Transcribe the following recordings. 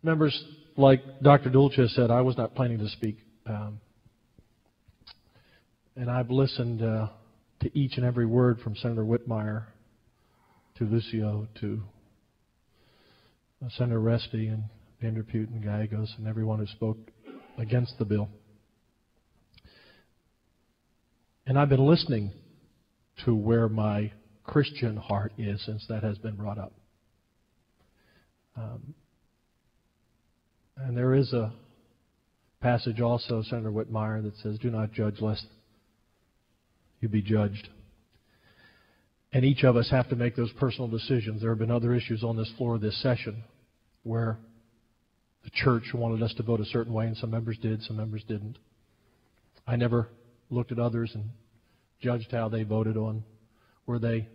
Members, like Dr. Dulce said, I was not planning to speak. And I've listened to each and every word from Senator Whitmire to Lucio to Senator Resti and Vanderput and Gallegos and everyone who spoke against the bill. And I've been listening to where my Christian heart is since that has been brought up. And there is a passage also, Senator Whitmire, that says, "Do not judge lest you be judged." And each of us have to make those personal decisions. There have been other issues on this floor this session where the church wanted us to vote a certain way, and some members did, some members didn't. I never looked at others and judged how they voted on were they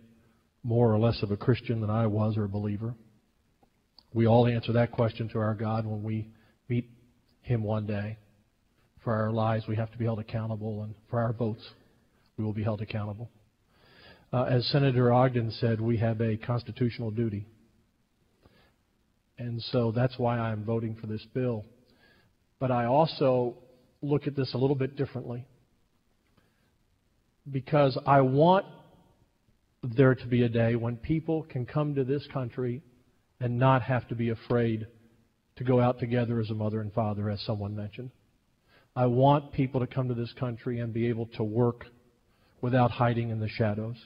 more or less of a Christian than I was or a believer. We all answer that question to our God when we meet Him one day. For our lives, we have to be held accountable, and for our votes, we will be held accountable. As Senator Ogden said, we have a constitutional duty. And so that's why I'm voting for this bill. But I also look at this a little bit differently, because I want there to be a day when people can come to this country and not have to be afraid to go out together as a mother and father, as someone mentioned. I want people to come to this country and be able to work without hiding in the shadows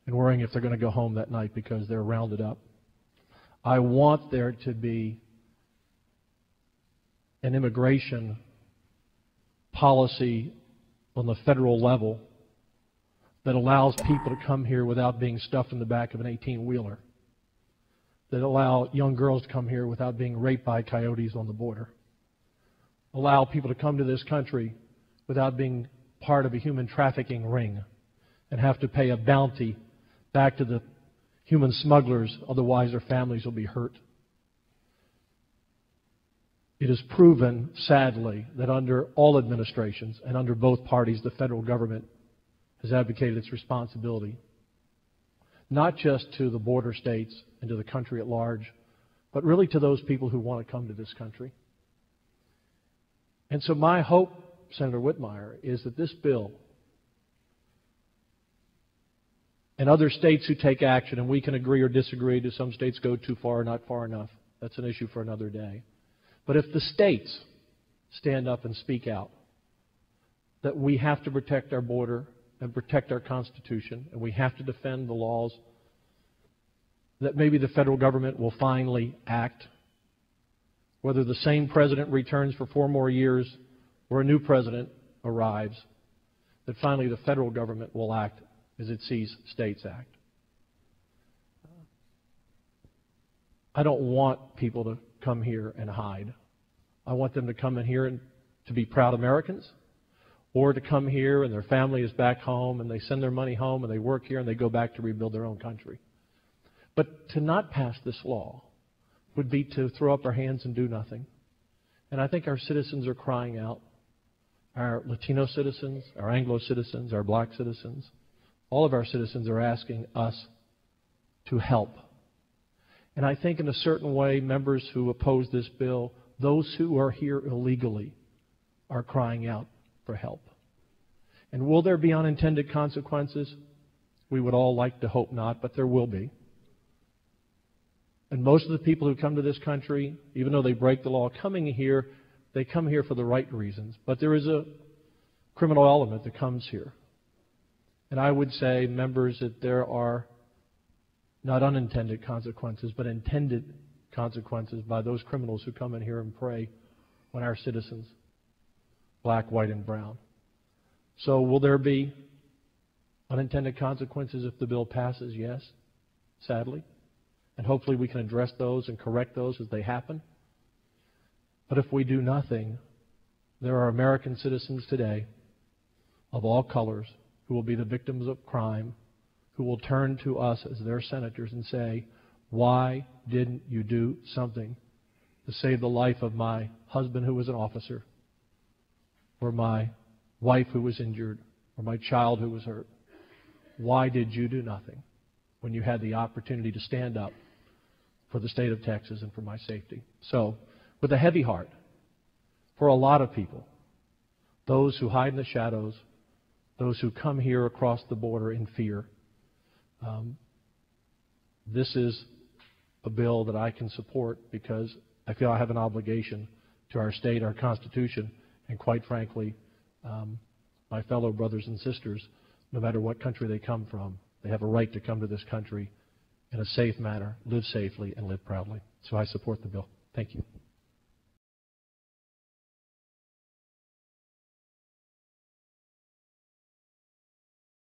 and worrying if they're going to go home that night because they're rounded up. I want there to be an immigration policy on the federal level that allows people to come here without being stuffed in the back of an 18-wheeler, that allow young girls to come here without being raped by coyotes on the border, allow people to come to this country without being part of a human trafficking ring and have to pay a bounty back to the human smugglers, otherwise their families will be hurt. It is proven, sadly, that under all administrations and under both parties, the federal government has advocated its responsibility, not just to the border states and to the country at large, but really to those people who want to come to this country. And so my hope, Senator Whitmire, is that this bill and other states who take action, and we can agree or disagree, do some states go too far or not far enough? That's an issue for another day. But if the states stand up and speak out that we have to protect our border and protect our Constitution, and we have to defend the laws, that maybe the federal government will finally act, whether the same president returns for 4 more years or a new president arrives, that finally the federal government will act as it sees states act. I don't want people to come here and hide. I want them to come in here and to be proud Americans, or to come here and their family is back home and they send their money home and they work here and they go back to rebuild their own country. But to not pass this law would be to throw up our hands and do nothing. And I think our citizens are crying out. Our Latino citizens, our Anglo citizens, our black citizens, all of our citizens are asking us to help. And I think in a certain way, members who oppose this bill, those who are here illegally, are crying out for help. And will there be unintended consequences? We would all like to hope not, but there will be. And most of the people who come to this country, even though they break the law, coming here, they come here for the right reasons. But there is a criminal element that comes here. And I would say, members, that there are not unintended consequences, but intended consequences by those criminals who come in here and prey on our citizens, black, white, and brown. So will there be unintended consequences if the bill passes? Yes, sadly. And hopefully we can address those and correct those as they happen. But if we do nothing, there are American citizens today of all colors who will be the victims of crime, who will turn to us as their senators and say, why didn't you do something to save the life of my husband who was an officer, or my wife who was injured, or my child who was hurt? Why did you do nothing when you had the opportunity to stand up for the state of Texas and for my safety. So, with a heavy heart, for a lot of people, those who hide in the shadows, those who come here across the border in fear, this is a bill that I can support because I feel I have an obligation to our state, our Constitution, and quite frankly, my fellow brothers and sisters, no matter what country they come from, they have a right to come to this country in a safe manner, live safely, and live proudly. So I support the bill. Thank you.